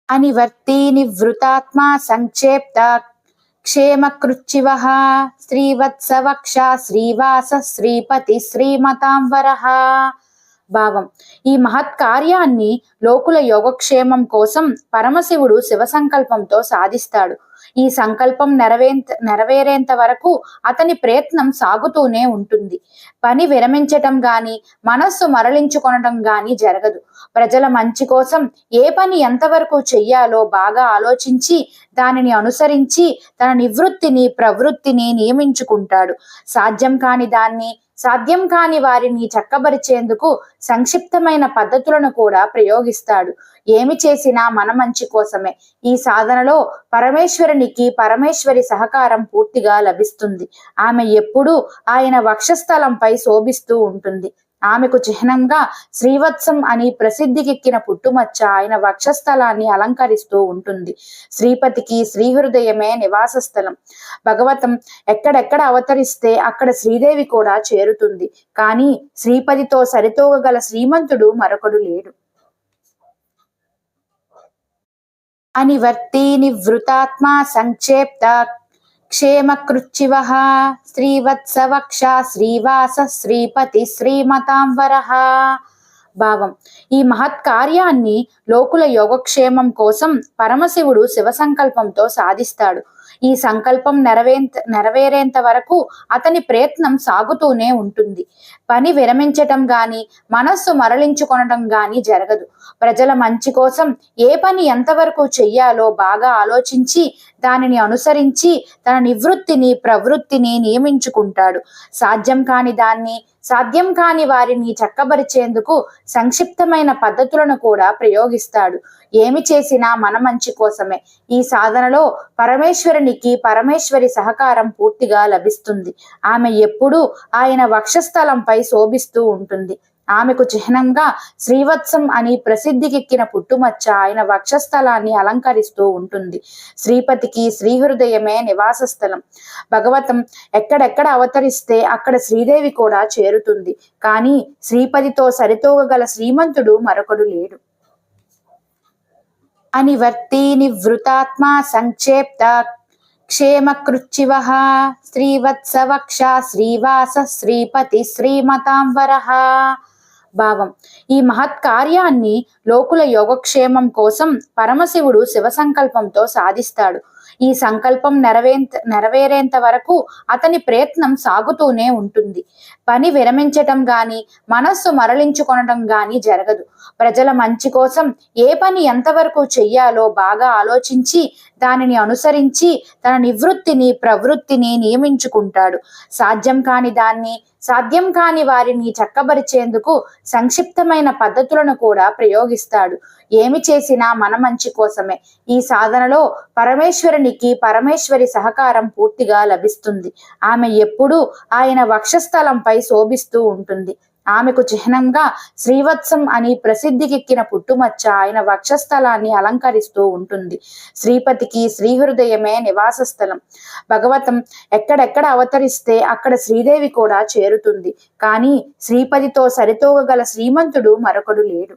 అనివర్తి నివృతాత్మా సంక్షేప్త క్షేమకృచ్చివః శ్రీవత్సవక్ష శ్రీవాస శ్రీపతి శ్రీమతాంబరః. భావం: ఈ మహత్ కార్యాన్ని లోకుల యోగక్షేమం కోసం పరమశివుడు శివ సంకల్పంతో సాధిస్తాడు. ఈ సంకల్పం నెరవేరేంత వరకు అతని ప్రయత్నం సాగుతూనే ఉంటుంది. పని విరమించటం గాని, మనస్సు మరలించుకొనటం గాని జరగదు. ప్రజల మంచి కోసం ఏ పని ఎంతవరకు చెయ్యాలో బాగా ఆలోచించి దానిని అనుసరించి తన నివృత్తిని ప్రవృత్తిని నియమించుకుంటాడు. సాధ్యం కాని వారిని చక్కబరిచేందుకు సంక్షిప్తమైన పద్ధతులను కూడా ప్రయోగిస్తాడు. ఏమి చేసినా మన మంచి కోసమే. ఈ సాధనలో పరమేశ్వరి సహకారం పూర్తిగా లభిస్తుంది. ఆమె ఎప్పుడూ ఆయన వక్షస్థలంపై శోభిస్తూ ఉంటుంది. ఆమెకు చిహ్నంగా శ్రీవత్సం అని ప్రసిద్ధికెక్కిన పుట్టుమచ్చ ఆయన వక్షస్థలాన్ని అలంకరిస్తూ ఉంటుంది. శ్రీపతికి శ్రీహృదయమే నివాస స్థలం. భగవతం ఎక్కడెక్కడ అవతరిస్తే అక్కడ శ్రీదేవి కూడా చేరుతుంది. కానీ శ్రీపతితో సరితూగగల శ్రీమంతుడు మరొకడు లేడు. అనివర్తి నివృతాత్మా సంక్షేప్త క్షేమకృచ్చివః శ్రీవత్సవక్ష శ్రీవాస శ్రీపతి శ్రీమతాంబరః. భావం: ఈ మహత్ కార్యాన్ని లోకుల యోగక్షేమం కోసం పరమశివుడు శివ సంకల్పంతో సాధిస్తాడు. ఈ సంకల్పం నెరవేరేంత వరకు అతని ప్రయత్నం సాగుతూనే ఉంటుంది. పని విరమించటం గాని, మనస్సు మరలించుకొనటం గాని జరగదు. ప్రజల మంచి కోసం ఏ పని ఎంతవరకు చెయ్యాలో బాగా ఆలోచించి దానిని అనుసరించి తన నివృత్తిని ప్రవృత్తిని నియమించుకుంటాడు. సాధ్యం కాని వారిని చక్కబరిచేందుకు సంక్షిప్తమైన పద్ధతులను కూడా ప్రయోగిస్తాడు. ఏమి చేసినా మన మంచి కోసమే. ఈ సాధనలో పరమేశ్వరి సహకారం పూర్తిగా లభిస్తుంది. ఆమె ఎప్పుడూ ఆయన వక్షస్థలంపై శోభిస్తూ ఉంటుంది. ఆమెకు చిహ్నంగా శ్రీవత్సం అని ప్రసిద్ధికెక్కిన పుట్టుమచ్చ ఆయన వక్షస్థలాన్ని అలంకరిస్తూ ఉంటుంది. శ్రీపతికి శ్రీహృదయమే నివాస స్థలం. భగవతం ఎక్కడెక్కడ అవతరిస్తే అక్కడ శ్రీదేవి కూడా చేరుతుంది. కానీ శ్రీపతితో సరితూగగల శ్రీమంతుడు మరొకడు లేడు. అనివర్తి నివృతాత్మా సంక్షేప్త క్షేమకృచ్చివః శ్రీవత్సవక్ష శ్రీవాస శ్రీపతి శ్రీమతాంబరః. భావం: ఈ మహత్ కార్యాన్ని లోకుల యోగక్షేమం కోసం పరమశివుడు శివ సంకల్పంతో సాధిస్తాడు. ఈ సంకల్పం నెరవేరేంత వరకు అతని ప్రయత్నం సాగుతూనే ఉంటుంది. పని విరమించటం గాని, మనస్సు మరలించుకొనటం గాని జరగదు. ప్రజల మంచి కోసం ఏ పని ఎంతవరకు చెయ్యాలో బాగా ఆలోచించి దానిని అనుసరించి తన నివృత్తిని ప్రవృత్తిని నియమించుకుంటాడు. సాధ్యం కాని వారిని చక్కబరిచేందుకు సంక్షిప్తమైన పద్ధతులను కూడా ప్రయోగిస్తాడు. ఏమి చేసినా మన మంచి కోసమే. ఈ సాధనలో పరమేశ్వరి సహకారం పూర్తిగా లభిస్తుంది. ఆమె ఎప్పుడూ ఆయన వక్షస్థలంపై శోభిస్తూ ఉంటుంది. ఆమెకు చిహ్నంగా శ్రీవత్సం అని ప్రసిద్ధికెక్కిన పుట్టుమచ్చ ఆయన వక్షస్థలాన్ని అలంకరిస్తూ ఉంటుంది. శ్రీపతికి శ్రీహృదయమే నివాస స్థలం. భగవతం ఎక్కడెక్కడ అవతరిస్తే అక్కడ శ్రీదేవి కూడా చేరుతుంది. కానీ శ్రీపతితో సరితూగగల శ్రీమంతుడు మరొకడు లేడు.